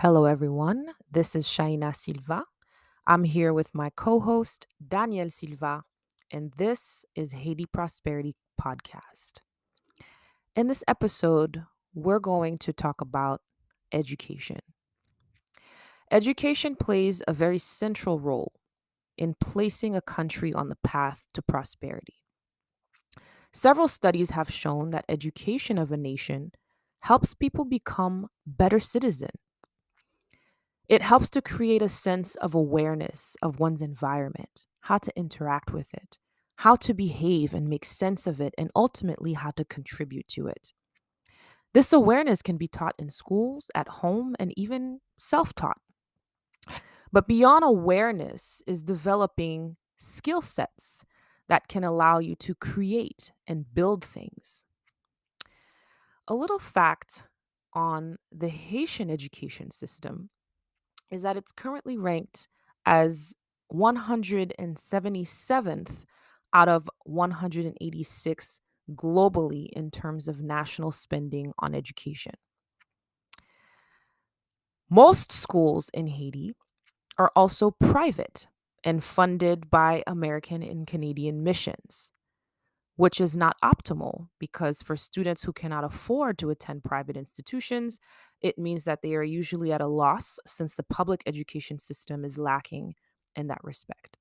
Hello, everyone. This is Shaina Silva. I'm here with my co host, Daniel Silva, and this is Haiti Prosperity Podcast. In this episode, we're going to talk about education. Education plays a very central role in placing a country on the path to prosperity. Several studies have shown that education of a nation helps people become better citizens. It helps to create a sense of awareness of one's environment, how to interact with it, how to behave and make sense of it, and ultimately how to contribute to it. This awareness can be taught in schools, at home, and even self taught. But beyond awareness is developing skill sets that can allow you to create and build things. A little fact on the Haitian education system is that it's currently ranked as 177th out of 186 globally in terms of national spending on education. Most schools in Haiti are also private and funded by American and Canadian missions, which is not optimal because for students who cannot afford to attend private institutions, it means that they are usually at a loss since the public education system is lacking in that respect.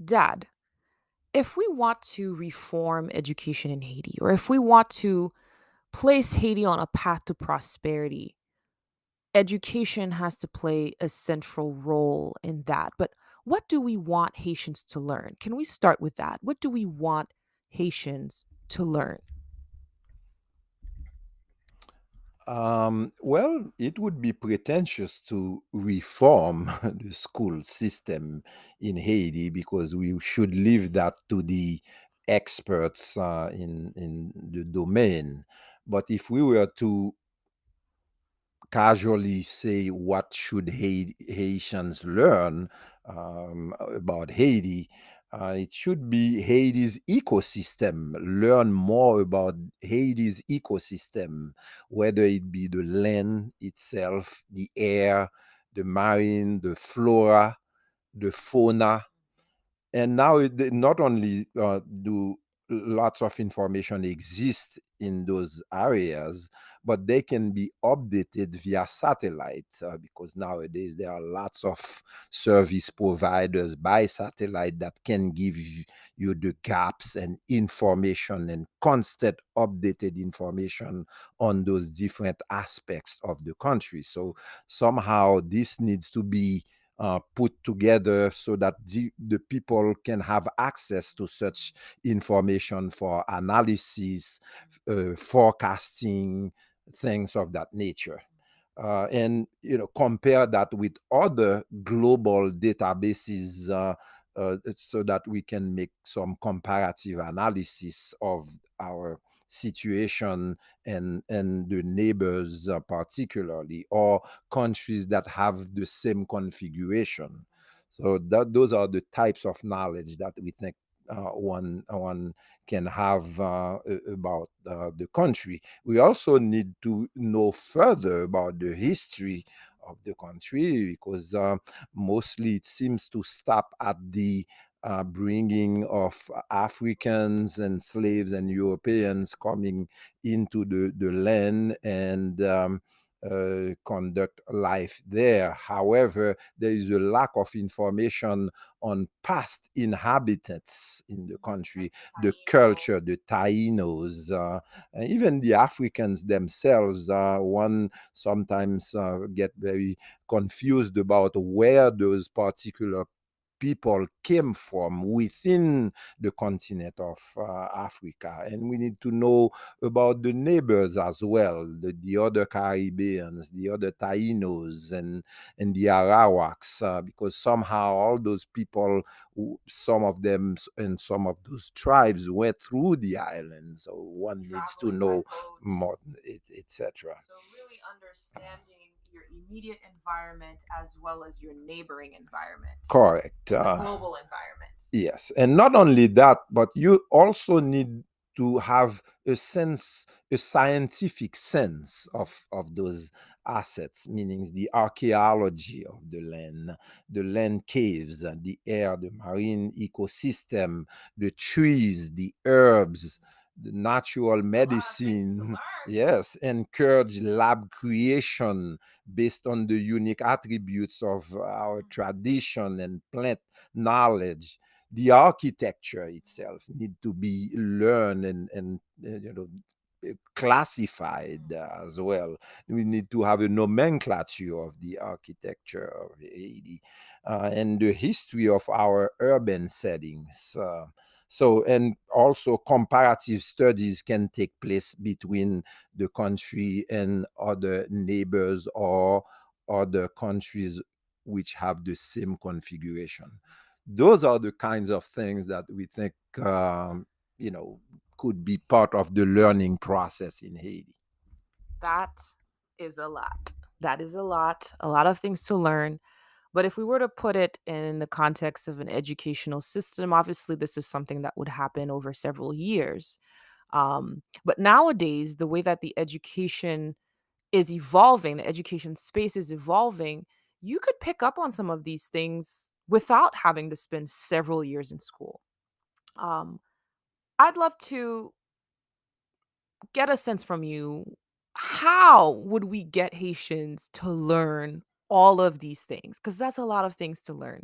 Dad, if we want to reform education in Haiti, or if we want to place Haiti on a path to prosperity, education has to play a central role in that. But what do we want Haitians to learn? Can we start with that? What do we want Haitians to learn? Well, it would be pretentious to reform the school system in Haiti because we should leave that to the experts in the domain. But if we were to casually say what should Haitians learn about Haiti, it should be Haiti's ecosystem. Learn more about Haiti's ecosystem, whether it be the land itself, the air, the marine, the flora, the fauna, and now not only do lots of information exist in those areas, but they can be updated via satellite because nowadays there are lots of service providers by satellite that can give you the gaps and information and constant updated information on those different aspects of the country. So somehow this needs to be put together so that the people can have access to such information for analysis, forecasting, things of that nature. And compare that with other global databases so that we can make some comparative analysis of our situation and the neighbors particularly, or countries that have the same configuration. So those are the types of knowledge that we think one can have about the country. We also need to know further about the history of the country because mostly it seems to stop at the bringing of Africans and slaves and Europeans coming into the land and conduct life there. However, there is a lack of information on past inhabitants in the country, the culture, the Tainos, and even the Africans themselves. One sometimes get very confused about where those particular people came from within the continent of Africa. And we need to know about the neighbors as well, the other Caribbeans, the other Tainos, and the Arawaks, because somehow all those people, some of them and some of those tribes went through the island. So one needs to Traveling by know boat. more, etc. So, really understanding your immediate environment as well as your neighboring environment, Correct. the global environment. Yes, and not only that, but you also need to have a scientific sense of those assets, meaning the archaeology of the land caves, the air, the marine ecosystem, the trees, the herbs, the natural medicine. Yes, encourage lab creation based on the unique attributes of our tradition and plant knowledge. The architecture itself need to be learned and classified as well. We need to have a nomenclature of the architecture of Haiti and the history of our urban settings. And also comparative studies can take place between the country and other neighbors or other countries which have the same configuration. Those are the kinds of things that we think, you know, could be part of the learning process in Haiti. That is a lot. That is a lot. A lot of things to learn. But if we were to put it in the context of an educational system, obviously this is something that would happen over several years. But nowadays, the way that the education is evolving, the education space is evolving, you could pick up on some of these things without having to spend several years in school. Um, I'd love to get a sense from you. How would we get Haitians to learn all of these things? Because that's a lot of things to learn.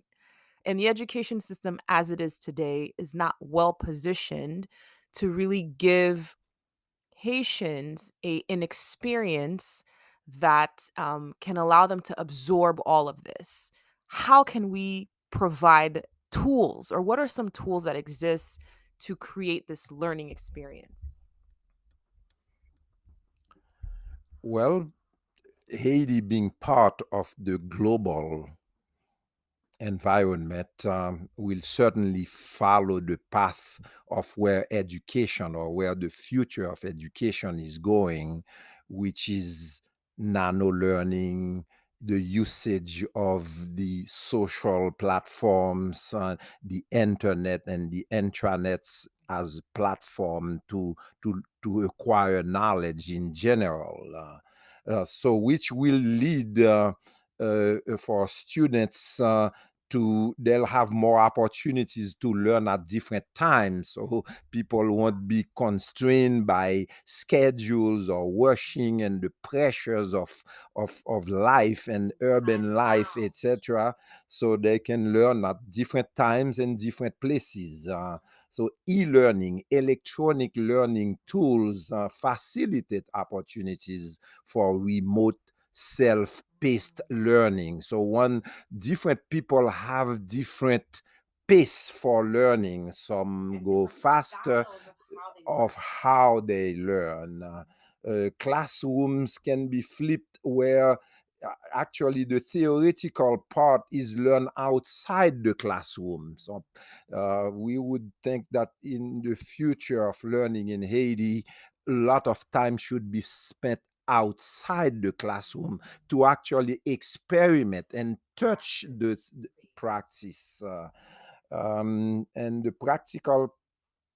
And the education system as it is today is not well positioned to really give Haitians an experience that can allow them to absorb all of this. How can we provide tools, or what are some tools that exist to create this learning experience? Well, Haiti being part of the global environment will certainly follow the path of where education or where the future of education is going, which is nano learning, the usage of the social platforms, the internet and the intranets as a platform to acquire knowledge in general. So which will lead for students to they'll have more opportunities to learn at different times, so people won't be constrained by schedules or washing and the pressures of life and urban life, etc. So they can learn at different times and different places. So e-learning, electronic learning tools facilitate opportunities for remote self-paced learning. So one different people have different pace for learning. Some go faster of how they learn. Classrooms can be flipped where actually the theoretical part is learned outside the classroom. So we would think that in the future of learning in Haiti, a lot of time should be spent outside the classroom to actually experiment and touch the practice. And the practical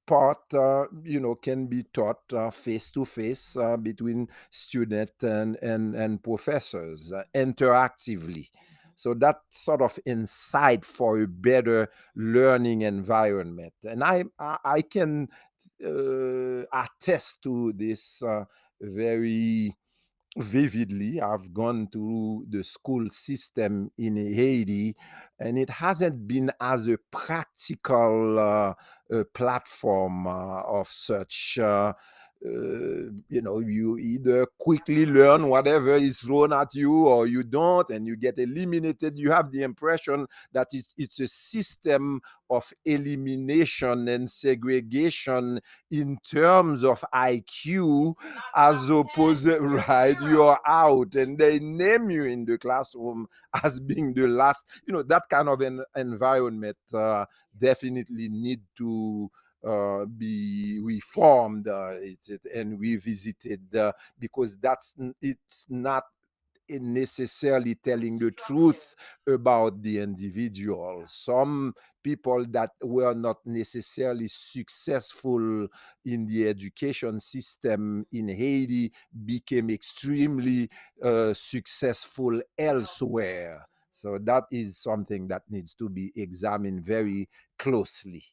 part, can be taught face to face between student and professors interactively. So that sort of insight for a better learning environment. And I can attest to this very vividly. I've gone through the school system in Haiti, and it hasn't been as a practical platform of such. You either quickly learn whatever is thrown at you, or you don't, and you get eliminated. You have the impression that it's a system of elimination and segregation in terms of IQ, as opposed, right, you're out and they name you in the classroom as being the last. That kind of an environment definitely need to be reformed and revisited, because it's not necessarily telling the Instruction. truth about the individual. Yeah. Some people that were not necessarily successful in the education system in Haiti became extremely successful Elsewhere. elsewhere. So that is something that needs to be examined very closely.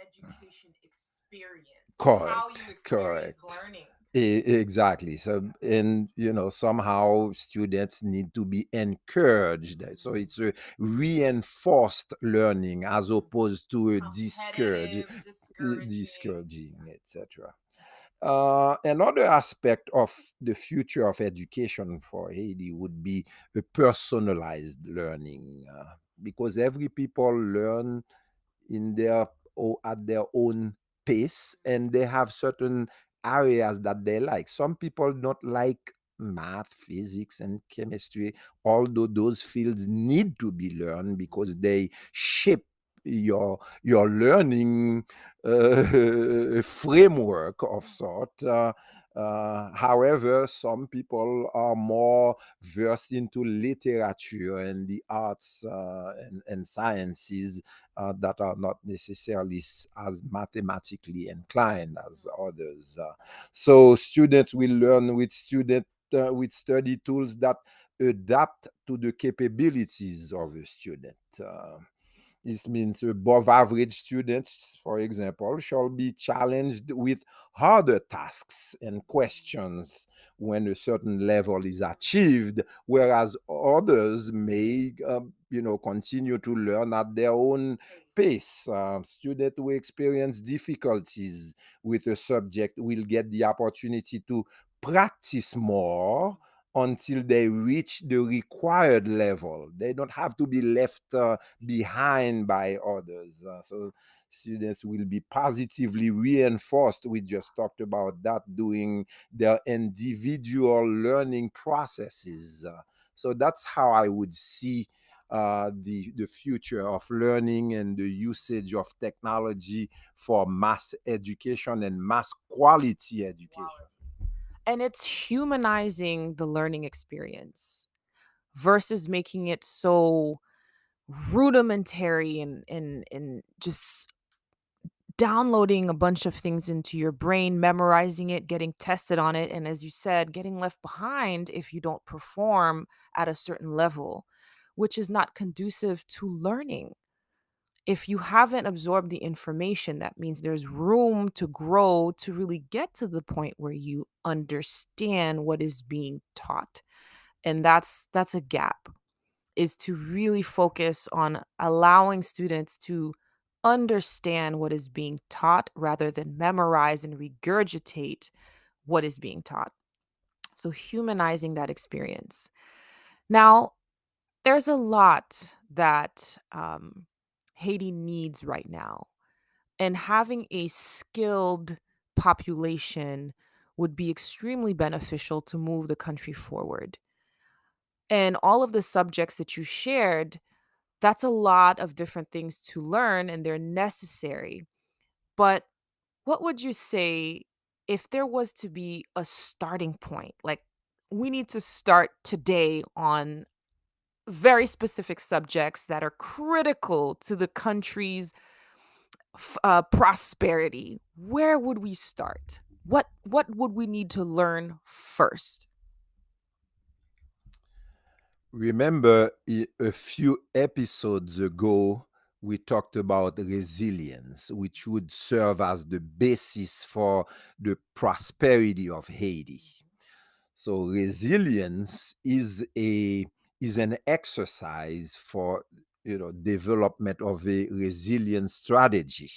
The education experience, how Correct, you experience correct. learning. Exactly. So, and somehow students need to be encouraged. So it's a reinforced learning as opposed to a Competitive, discouraging. discouraging, etc. Another aspect of the future of education for Haiti would be a personalized learning, because every people learn in their at their own pace, and they have certain areas that they like. Some people don't like math, physics, and chemistry, although those fields need to be learned because they shape your learning framework of sort. However, some people are more versed into literature and the arts and sciences that are not necessarily as mathematically inclined as others. So students will learn with study tools that adapt to the capabilities of a student. This means above average students, for example, shall be challenged with harder tasks and questions when a certain level is achieved, whereas others may, continue to learn at their own pace. Students who experience difficulties with a subject will get the opportunity to practice more until they reach the required level. They don't have to be left behind by others. So students will be positively reinforced. We just talked about that during their individual learning processes. So that's how I would see the future of learning and the usage of technology for mass education and mass quality education. Quality. And it's humanizing the learning experience versus making it so rudimentary and just downloading a bunch of things into your brain, memorizing it, getting tested on it, and as you said, getting left behind if you don't perform at a certain level, which is not conducive to learning. If you haven't absorbed the information, that means there's room to grow to really get to the point where you understand what is being taught. And that's a gap, is to really focus on allowing students to understand what is being taught rather than memorize and regurgitate what is being taught. So humanizing that experience. Now, there's a lot that Haiti needs right now, and having a skilled population would be extremely beneficial to move the country forward. And all of the subjects that you shared, that's a lot of different things to learn and they're necessary. But what would you say if there was to be a starting point? Like, we need to start today on very specific subjects that are critical to the country's prosperity. Where would we start? What would we need to learn first? Remember, a few episodes ago, we talked about resilience, which would serve as the basis for the prosperity of Haiti. So resilience is an exercise for development of a resilience strategy.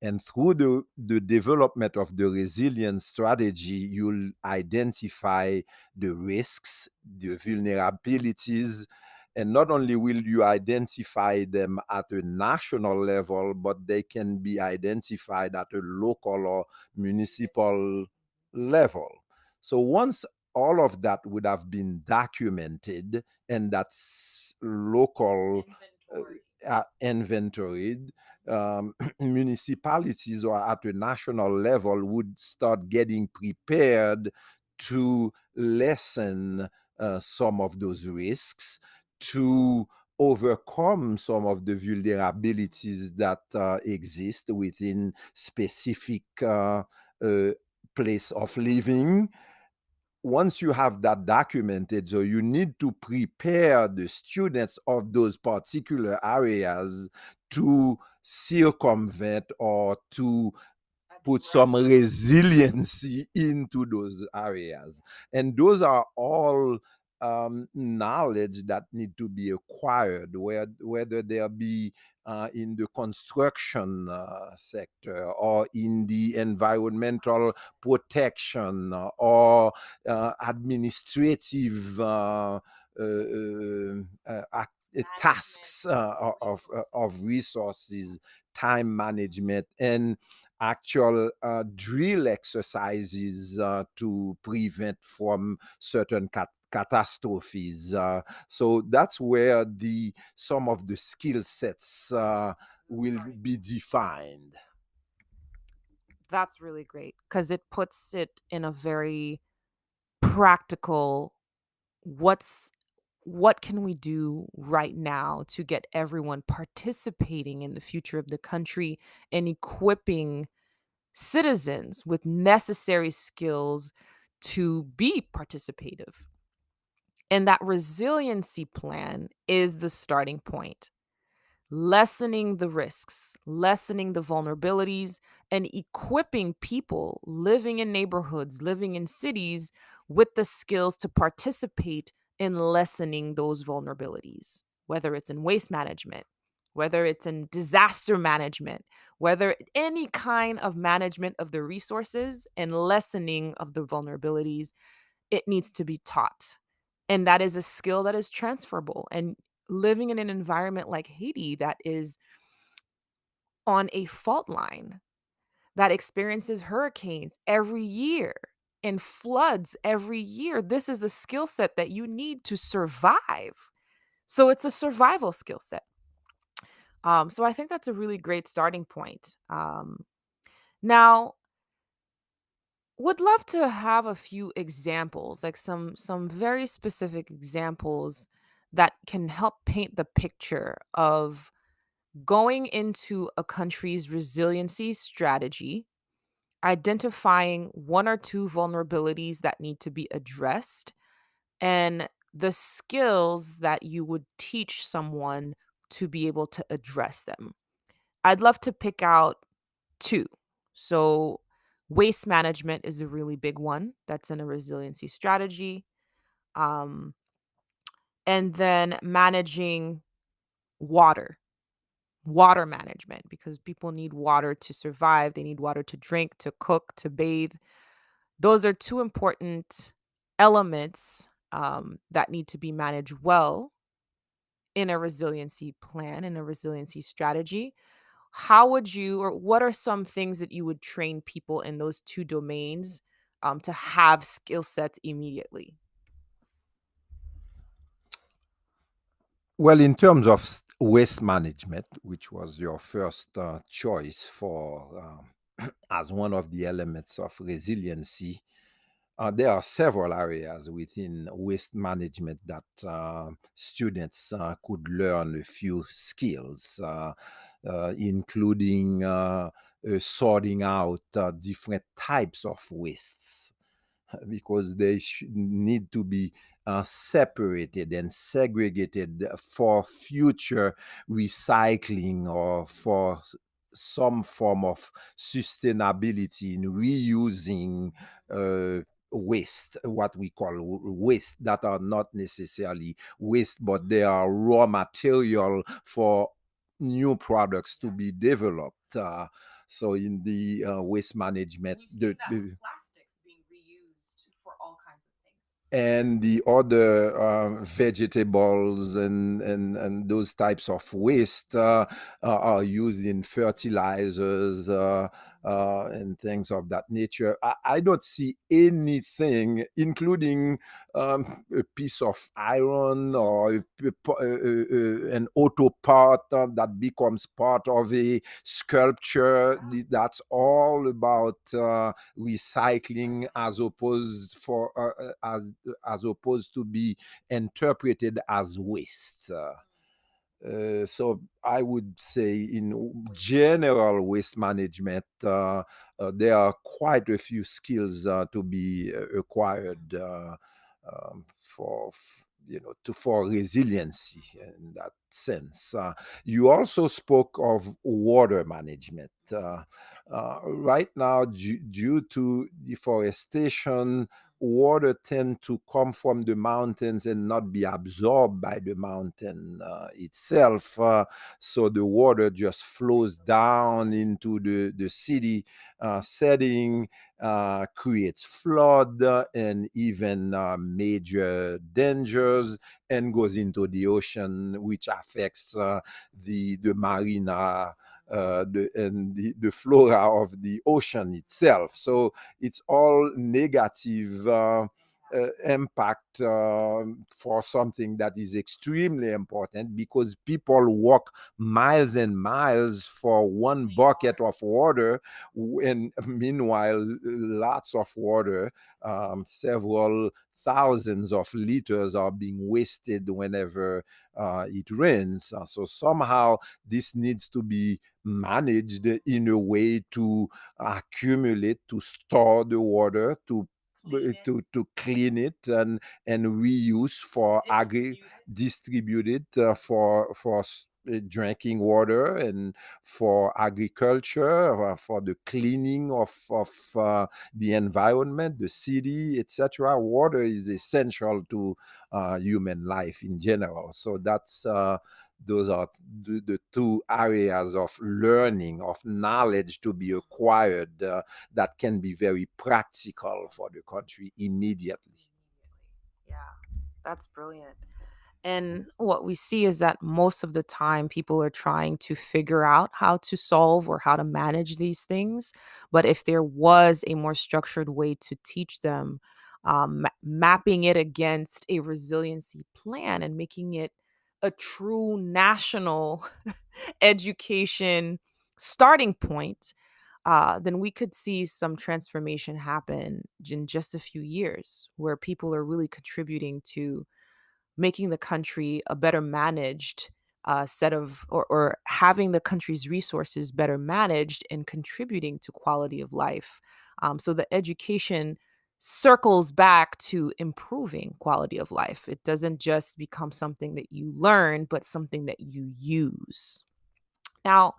And through the development of the resilience strategy, you'll identify the risks, the vulnerabilities, and not only will you identify them at a national level, but they can be identified at a local or municipal level. So once all of that would have been documented and that's local Inventory. inventoried, municipalities or at a national level would start getting prepared to lessen some of those risks, to overcome some of the vulnerabilities that exist within specific uh, place of living. Once you have that documented, so you need to prepare the students of those particular areas to circumvent or to put some Address. resiliency into those areas. And those are all knowledge that need to be acquired, whether there be in the construction sector or in the environmental protection or administrative Management tasks of of resources. resources, time management, and actual drill exercises to prevent from certain catastrophes. So that's where the some of the skill sets The will starting be point. defined. That's really great because it puts it in a very practical what's what can we do right now to get everyone participating in the future of the country and equipping citizens with necessary skills to be participative. And that resiliency plan is the starting point, lessening the risks, lessening the vulnerabilities, and equipping people living in neighborhoods, living in cities with the skills to participate in lessening those vulnerabilities, whether it's in waste management, whether it's in disaster management, whether any kind of management of the resources and lessening of the vulnerabilities, it needs to be taught. And that is a skill that is transferable. And living in an environment like Haiti that is on a fault line, that experiences hurricanes every year and floods every year, this is a skill set that you need to survive. So it's a survival skill set. So I think that's a really great starting point. Now, would love to have a few examples, like some very specific examples that can help paint the picture of going into a country's resiliency strategy, identifying one or two vulnerabilities that need to be addressed, and the skills that you would teach someone to be able to address them. I'd love to pick out two. So, waste management is a really big one that's in a resiliency strategy. Um, and then managing water water management because people need water to survive. They need water to drink, to cook, to bathe. Those are two important elements that need to be managed well in a resiliency plan, in a resiliency strategy. How would you, or what are some things that you would train people in those two domains to have skill sets immediately? Well, in terms of waste management, which was your first choice for as one of the elements of resiliency, there are several areas within waste management that students could learn a few skills, including sorting out different types of wastes, because they need to be separated and segregated for future recycling or for some form of sustainability in reusing uh, waste, what we call waste, that are not necessarily waste, but they are raw material for new products to be Yes. developed. So in the waste management, We've seen that with plastics being reused for all kinds of things. and the other vegetables and those types of waste are used in fertilizers, and things of that nature. I don't see anything, including a piece of iron or an auto part that becomes part of a sculpture. That's all about recycling, as opposed to be interpreted as waste. So I would say in general waste management, there are quite a few skills to be acquired for for resiliency in that sense. You also spoke of water management. Right now, due to deforestation, water tend to come from the mountains and not be absorbed by the mountain itself. So the water just flows down into the city setting, creates flood and even major dangers, and goes into the ocean, which affects the marina, the flora of the ocean itself. So it's all negative impact for something that is extremely important, because people walk miles and miles for one bucket of water, and meanwhile lots of water, several thousands of liters, are being wasted whenever it rains. So somehow this needs to be managed in a way to accumulate, to store the water, to clean it, and reuse for distribute it for drinking water, and for agriculture, for the cleaning of the environment, the city, etc. Water is essential to human life in general. So those are the two areas of learning, of knowledge to be acquired, that can be very practical for the country immediately. Yeah, that's brilliant. And what we see is that most of the time people are trying to figure out how to solve or how to manage these things. But if there was a more structured way to teach them, mapping it against a resiliency plan and making it a true national education starting point, then we could see some transformation happen in just a few years where people are really contributing to making the country a better managed set of or having the country's resources better managed and contributing to quality of life. So the education circles back to improving quality of life. It doesn't just become something that you learn, but something that you use. Now,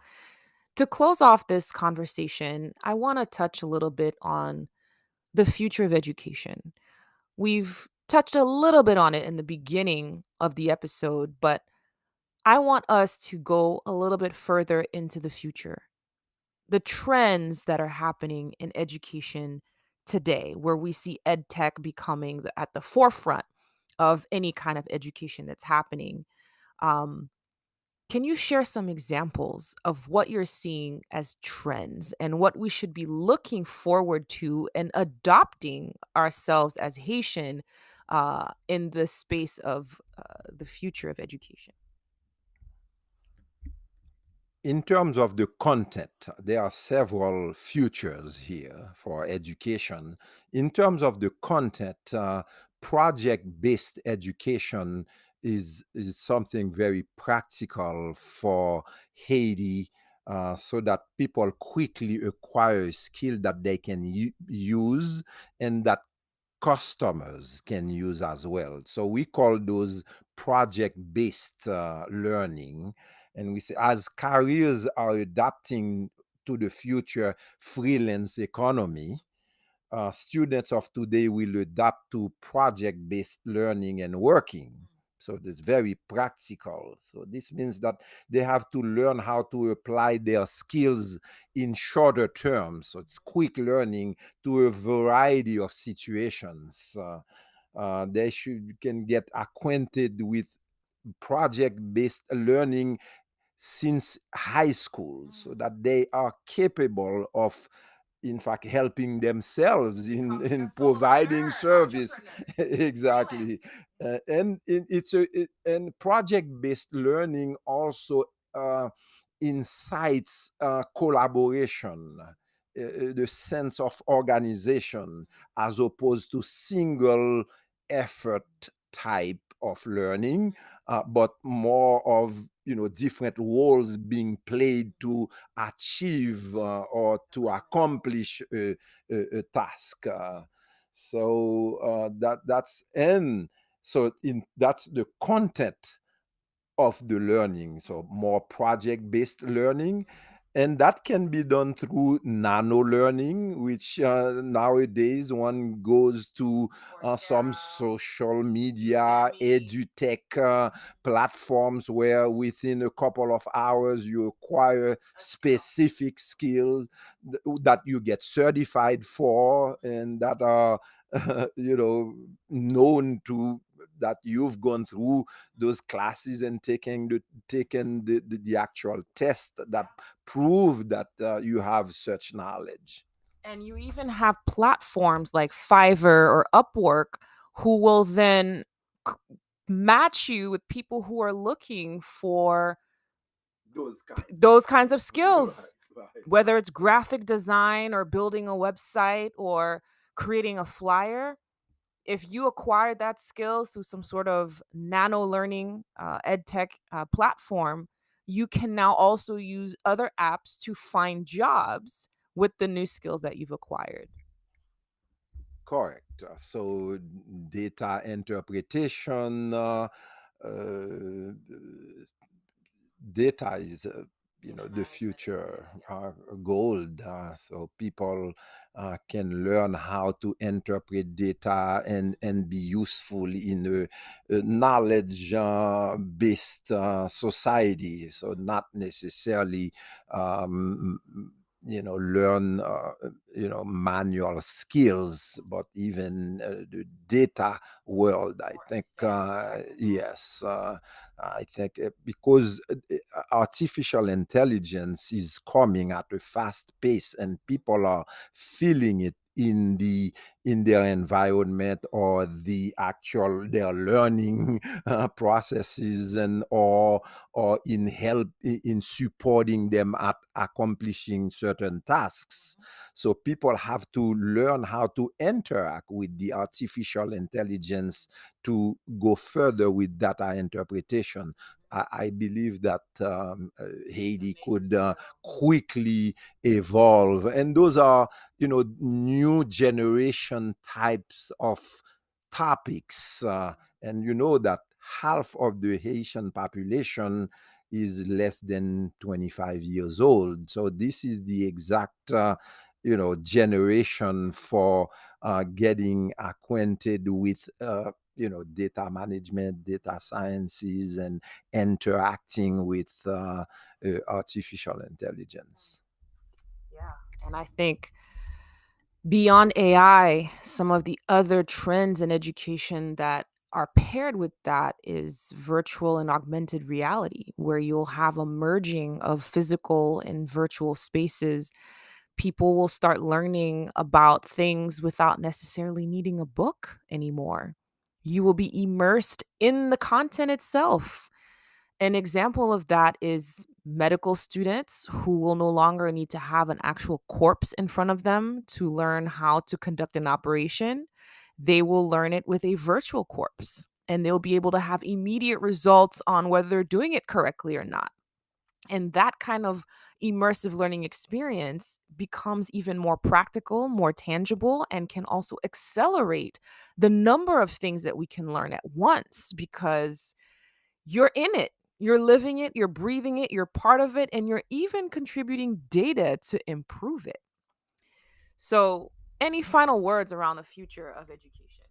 to close off this conversation, I want to touch a little bit on the future of education. We've touched a little bit on it in the beginning of the episode, but I want us to go a little bit further into the future. The trends that are happening in education today, where we see ed tech becoming at the forefront of any kind of education that's happening. Um, can you share some examples of what you're seeing as trends and what we should be looking forward to and adopting ourselves as Haitian in the space of the future of education? In terms of the content, there are several futures here for education. In terms of the content, project based education is something very practical for Haiti, so that people quickly acquire a skill that they can use, and that customers can use as well. So we call those project based learning. And we say, as careers are adapting to the future freelance economy, students of today will adapt to project based learning and working. So it's very practical. So this means that they have to learn how to apply their skills in shorter terms. So it's quick learning to a variety of situations. They should can get acquainted with project based learning since high school, so that they are capable of, in fact, helping themselves in providing service. Exactly. And and project based learning also uh, incites collaboration, the sense of organization, as opposed to single effort type of learning, but more of, different roles being played to achieve or to accomplish a task. That's, and so in that's the content of the learning. So more project based learning. And that can be done through nano learning, which nowadays one goes to some social media, edutech platforms where within a couple of hours you acquire specific skills that you get certified for, and that are, known to, that you've gone through those classes and taken the actual test that prove that you have such knowledge. And you even have platforms like Fiverr or Upwork who will then c- match you with people who are looking for Those kinds. those kinds of Right, skills, right. whether it's graphic design or building a website or creating a flyer. If you acquire that skills through some sort of nano learning ed tech platform, you can now also use other apps to find jobs with the new skills that you've acquired. Correct. So data interpretation, uh, data is, the future gold. So people can learn how to interpret data and be useful in a knowledge based society. So not necessarily um, learn manual skills, but even the data world, I think. Yes, I think because artificial intelligence is coming at a fast pace, and people are feeling it in their environment, or the actual their learning processes, and or in help in supporting them at accomplishing certain tasks. So people have to learn how to interact with the artificial intelligence to go further with data interpretation. I believe that Haiti could quickly evolve, and those are, new generation types of topics. And you know that half of the Haitian population is less than 25 years old. So this is the exact, generation for getting acquainted with, data management, data sciences, and interacting with artificial intelligence. Yeah. And I think beyond AI, some of the other trends in education that are paired with that is virtual and augmented reality, where you'll have a merging of physical and virtual spaces. People will start learning about things without necessarily needing a book anymore. You will be immersed in the content itself. An example of that is medical students who will no longer need to have an actual corpse in front of them to learn how to conduct an operation. They will learn it with a virtual corpse, and they'll be able to have immediate results on whether they're doing it correctly or not. And that kind of immersive learning experience becomes even more practical, more tangible, and can also accelerate the number of things that we can learn at once because you're in it. You're living it, you're breathing it, you're part of it, and you're even contributing data to improve it. So, any final words around the future of education?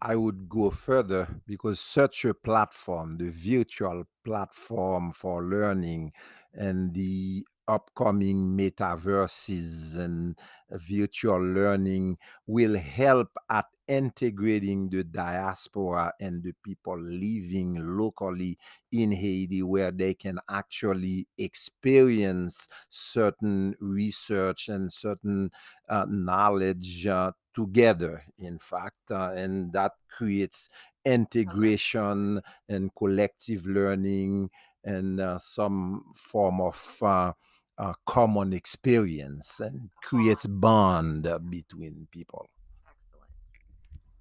I would go further, because such a platform, the virtual platform for learning, and the upcoming metaverses and virtual learning will help at integrating the diaspora and the people living locally in Haiti, where they can actually experience certain research and certain knowledge together, in fact, and that creates I love integration and collective learning and some form of common experience and creates bonds. bond between people. Excellent.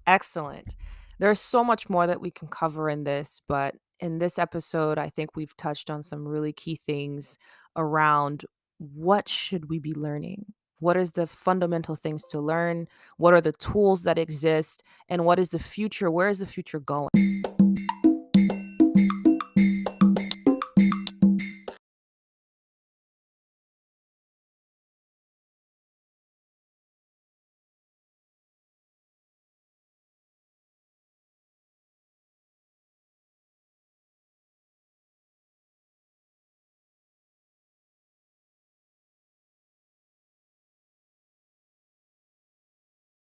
Excellent. There's so much more that we can cover in this, but in this episode, I think we've touched on some really key things around what should we be learning? What is the fundamental things to learn? What are the tools that exist? And what is the future? Where is the future going?